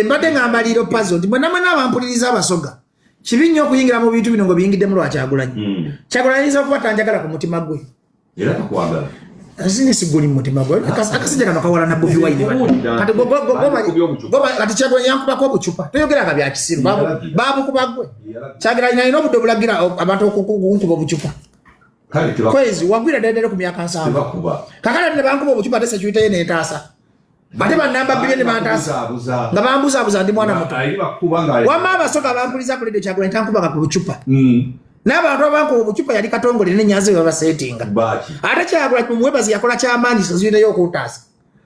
mbadde ngamba Liro Puzzle nti mwenna mwenna abampuliriza abasoga kibi nnyo okuyingira mu bintu bino nga biyingiddemu lwa Kyagulanyi. Kyagulanyi ayinza okuba tanjagala ku mutima gwe era takwagala azini siguli mu mutima gwe akasijja kano kawala na Bobi Wine kati kati Kyagulanyi yankubako obucupa toyogera nga bya kisiru babukuba gwe Kyagulanyi alina obudde obulagira abantu okunkuba obucupa kwezi wagwira ddedere ku myaka 7 kakala ne bankuba obucupa ate security ye neetaasa ate banamba bilioni bantaasa nga bambuzabuza ndi mwana muto wamma abasoga bampuliza ku ledio Kyagulanyi tankubanga ku bucupa n'abantu abankuba obucupa yali Katongole ne Nyanzi babasetinga ate Kyagulanyi mumwebazi yakola kyamaanyi security y'okutaasa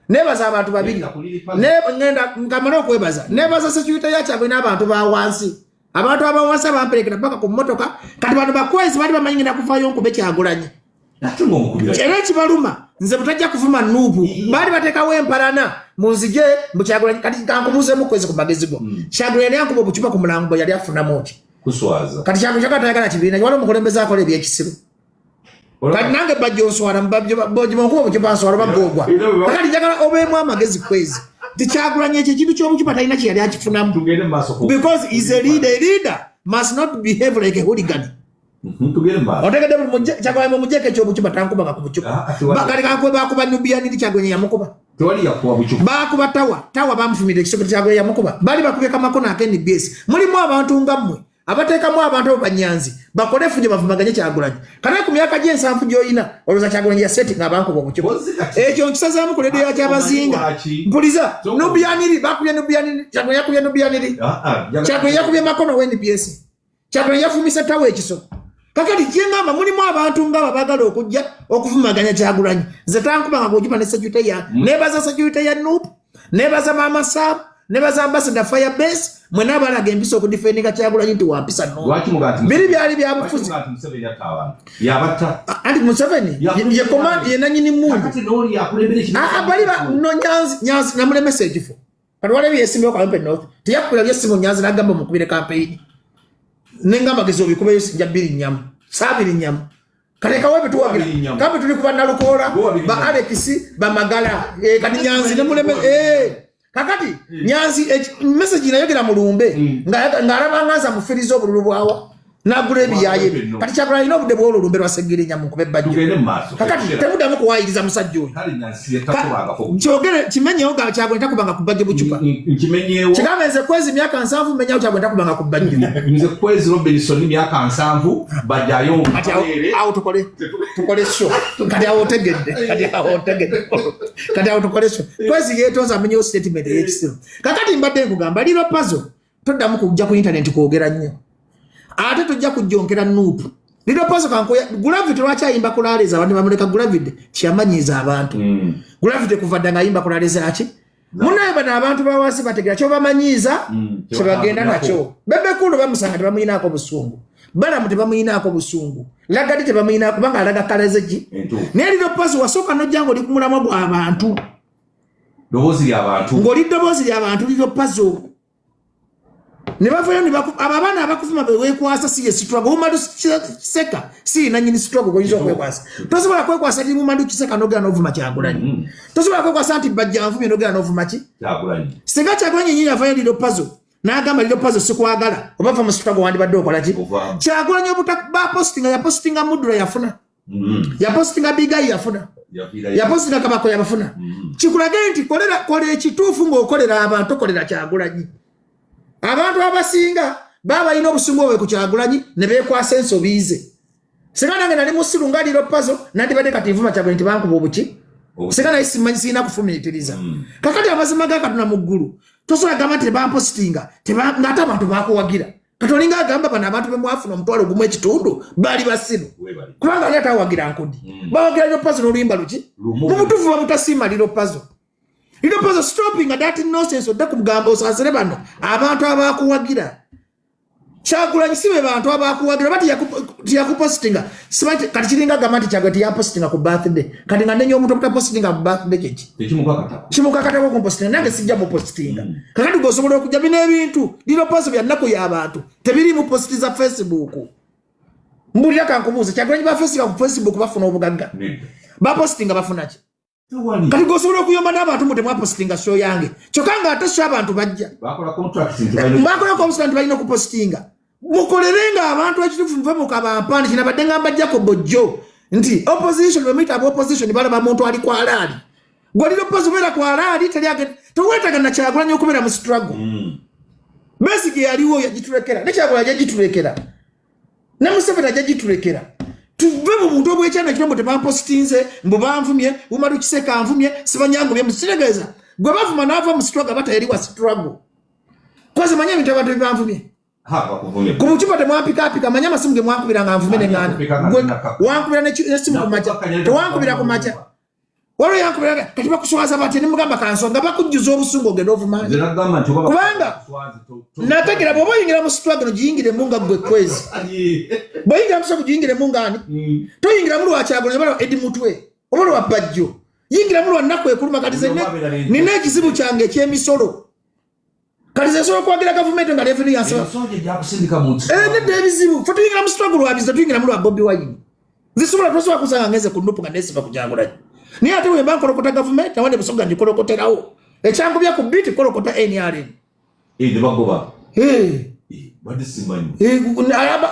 nebaza abantu babiri ngenda nkamala okwebaza nebaza security ya Kyagulanyi n'abantu ba wansi abantu abawansi bamperekera paka ku mmotoka kati bantu bakwezi bali bamanyi ngenda kufayo nkube Kyagulanyi era kibaluma nze butajja kuvuma nuupu bali batekawo empalana munzije mu Kyagulanyi kati kankubuuzemu kwezi ku magezi go Kyagulanyi yankuba obucupa ku mulambo yali afunamu ki kuswaza kati Kyagulanyi tayagala kibiina waliwo omukulembeze akola ebyekisiru kati nange bajja onswala bojimonkuba obucupa nswala babogwa kati njagala obeemu amagezi kwezi Kyagulanyi ekyo ekintu ky'obucupa talina kye yali akifunamu because is a leader must not behave like a hooligan. Otegedde Kyagulanyi mumujjeko ekyobucupa tankubanga ku bucupa kati kankuba bakuba Nubian ndi Kyagulanyi yamukuba bakuba tawa bamufumira ekisoko Kyagulanyi yamukuba bali bakubeka makono NBS mulimu abantu nga mmwe abateekamu abantu abanyanzi bakole fuje bavumaganye Kyagulanyi kale ku myaka gye 7 gy'oyina oloza Kyagulanyi ya setting abankuba obucupa ekyo nkisazaamu ku ledio ya Kyabazinga mpuliza Nubian bakubye Nubian Kyagulanyi yakubye Nubian Kyagulanyi yakubye makono NBS Kyagulanyi yafumisa tawa ekisoko kakati kyengamba mulimu abantu nga babagala okujja okuvumaganya Kyagulanyi nze tankubanga kujupa ne security ya nebaza security ya NUP nebaza Mama Sam nebaza Ambassador Firebase mwena abalaga empisa okudifendinga Kyagulanyi nti wampisa no biri byali byabufuzi andi Museveni ye command ye nanyini mundu bali no Nyanzi namule message fo kati wale byesimbe kwa Campaign North tiyakula byesimu Nyanzi nagamba mukubire campaign nenga magezo bikuba yosinja biri nyam sabiri nyam kaleka wewe tuwagira kambe tuli kuba nalukola ba Alex ba Magala kati Nyanzi ne muleme kakati Nyanzi message inayogera mulumbe ngaraba nganza mufirizo obululu bwawa nagula ebiyaye kati Kyagulanyi n'obudde bw'olwo olumbe lwasegere nyamu nkube bajjo kakati temudamu kuwayiriza musajja oyo kyogere kimenyewo nga Kyagulanyi takubanga ku bajjo bucupa kigambe nze kwezi myaka 7 menyawo Kyagulanyi takubanga ku bajjo nze kwezi Robinson myaka 7 bajjayo awo tukole show kati awo tegedde kati awo tukole show kwezi yetonza amenyewo statement y'ekisiru kakati mbadde nkugamba Liro Puzzle toddamu kujja ku internet kwogera nnyo ate tujja kujonkera NUP Liro Puzzle kankoya Gravity lwakyayimba kulaleza abantu bamuleka Gravity kyamanyiza abantu Gravity kuvadda ngayimba kulaleza aki munaye bana abantu bawansi bategera kyo bamanyiza kibagenda nakyo bebe kulu bamusanga tebamuyinako busungu bala muti bamuyinako busungu lagadi tebamuyinako banga alaga kalezeji ne Liro Puzzle wasoka no jango likumulamu bwa abantu dobozi ya abantu ngoli dobozi ya abantu Liro Puzzle ne bavayo ne ababana abakufuma bewekwasa siye struggle umandu seka si nanyini struggle goyizo kwekwasa tosobola kwekwasa ndi umandu kiseka nogera novuma Kyagulanyi tosobola kwekwasa anti bajja nfumye nogera novuma Kyagulanyi singa Kyagulanyi nyinyi avayo Liro Puzzle n'agamba Liro Puzzle sikwagala obava mu struggle wandi badde okola ki Kyagulanyi obutakba postinga Mudura yafuna ya postinga Bigai yafuna ya postinga Kabako yabafuna kikulage nti kolera ekituufu ng'okolera abantu okolera Kyagulanyi abantu abasinga baba ino obusungu obwe ku Kyagulanyi ne bekwasa ensobiize singa nange nali musiru nga Liro Puzzle nandi badde kati nvuma Kyagulanyi tibankuba obuki singa naye simanyi sirina kufumiitiriza kakati amazima ga Katonda mu ggulu tosobola gamba tebampostinga ng'ate abantu bakuwagira kati olinga agamba bano abantu bemwafuna omutwalo gumu ekitundu bali basiru kubanga ali atawagira nkudi bawagira Liro Puzzle n'oluyimba luki mumutuufu bamutasiima Liro Puzzle Liro Puzzle stopping that nonsense odda kumugamba osasire bano abantu abakuwagira Kyagulanyi sibe bantu abakuwagira bati yakupostinga simati kati kiringa gamati Kyagulanyi yapostinga ku birthday kati nga nenyo omuntu obutapostinga ku birthday kiki kimukakata ko kumpostinga nange sijja mu postinga kakati gosobola okujja bino ebintu Liro Puzzle byannako y'abantu tebiri mu posti za Facebook mbulira kankubuuza Kyagulanyi ba Facebook bafuna obugagga ba postinga bafuna ki kati gosobola okuyomba n'abantu mutemwa postinga show yange kyokanga ate sho abantu bajja bakola contract nti balina okupostinga mukolerenga abantu ekitufu muve mukabampani kinabadde ngamba jjako bojjo nti opposition bemuyita aba opposition balaba muntu ali kwa alaali gwaliro pozi obeera kwa alaali tewetaga na Kyagulanyi okubeera mu struggle Besigye yaliwo yagitulekera ne Kyagulanyi yagitulekera ne Museveni yagitulekera tuve mu muntu obwekyana kirombo tebampostinze mbu banvumye Umaru Kiseka anvumye Sibanyangobye musitegeeza gwe bavuma n'ava mu struggle batayeri wa struggle kwaze manya ebintu abantu banvumye ku mukipa temwampikaapika manya amasimu ge mwankubira nga nvume ne ngana wankubira n'essimu ku maca tewankubira ku maca waliwo yankubira kati bakuswaza bati ne mugamba kansonga bakujjuza obusungu ogenda ovumaanyi kubanga nategera bw'oba oyingira mu struggle giyingiremu nga ggwe kwezi bw'oyingira mu struggle giyingiremu ngaani toyingiramu lwa Kyagulanyi oba lwa Edi Mutwe oba lwa Bajjo yingiramu lwa nnaku ekuluma kati ze nina ekizibu kyange eky'emisolo kati ze nsobola okwagira gavumenti nga revenue yansaba nedda ebizibu fe tuyingira mu struggle lwa biza tuyingiramu lwa Bobi Wine zisobola tosobola kusanga ngeze ku nnupu nga nesiba ku Kyagulanyi niye ate bwe mba nkolokota gavumenti awande busoga ndikolokoterawo ekyangubya ku biti kolokota NRM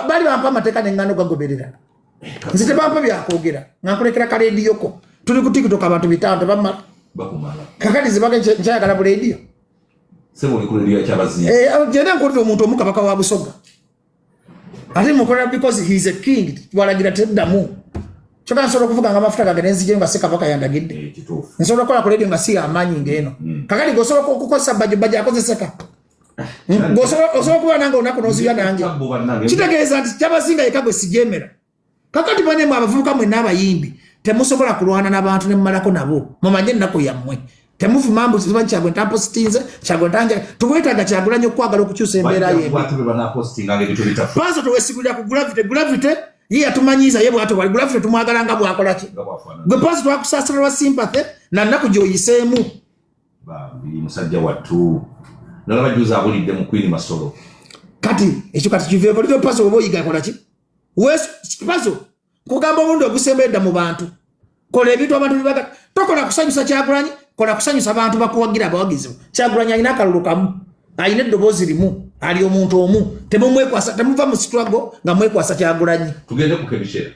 bali bampa amateeka neŋŋano gagoberera nze tebampa byakwogera nga nkulekera kalediyoko tuli ku TikTok abantu bitano tebamala kakati zibaga nkyayagala bulediyo genda nkolera omuntu omu kabaka wa busoga ate mukolera because he is a king walagira teddamu kyokka nsobola okuvuga nga amafuta gange nenzijemu nga si kabaka yandagidde nsobola okukola ku leediyo nga si amaanyi ng'eno kakati g'osobola okukozesa bajjo akozeseka osobola okuba nange olunaku n'ozibya nange kitegeeza nti kyabasinga yeka gwe sijeemera kakati banemu abavubuka mwenna abayimbi temusobola kulwana n'abantu ne mumalako nabo mumanye ennaku yammwe temuvuma mbu ziba Kyagulanyi tampositinze Kyagulanyi tubwetaaga Kyagulanyi okwagala okukyusa embeera yembi panso tewesigulira ku gravity ye yatumanyiza ye bwato wali gravity tumwagala nga bwakola ki gwe panso twakusaasira lwa sympathy na nnaku gy'oyiseemu musajja wattu nalaba juza abulidde mu Queen Masolo kati ekyo kati kiveeko lito panso oba oyiga kola ki panso kugamba obundi ogusembedda mu bantu kola ebintu abantu bibaga tokola kusanyusa Kyagulanyi kola kusanyusa abantu bakuwagira abawagizi Kyagulanyi alina akalulu kamu alina eddoboozi limu ali omuntu omu temumwekwasa temuva mu struggle nga mwekwasa Kyagulanyi tugende ku Kebishera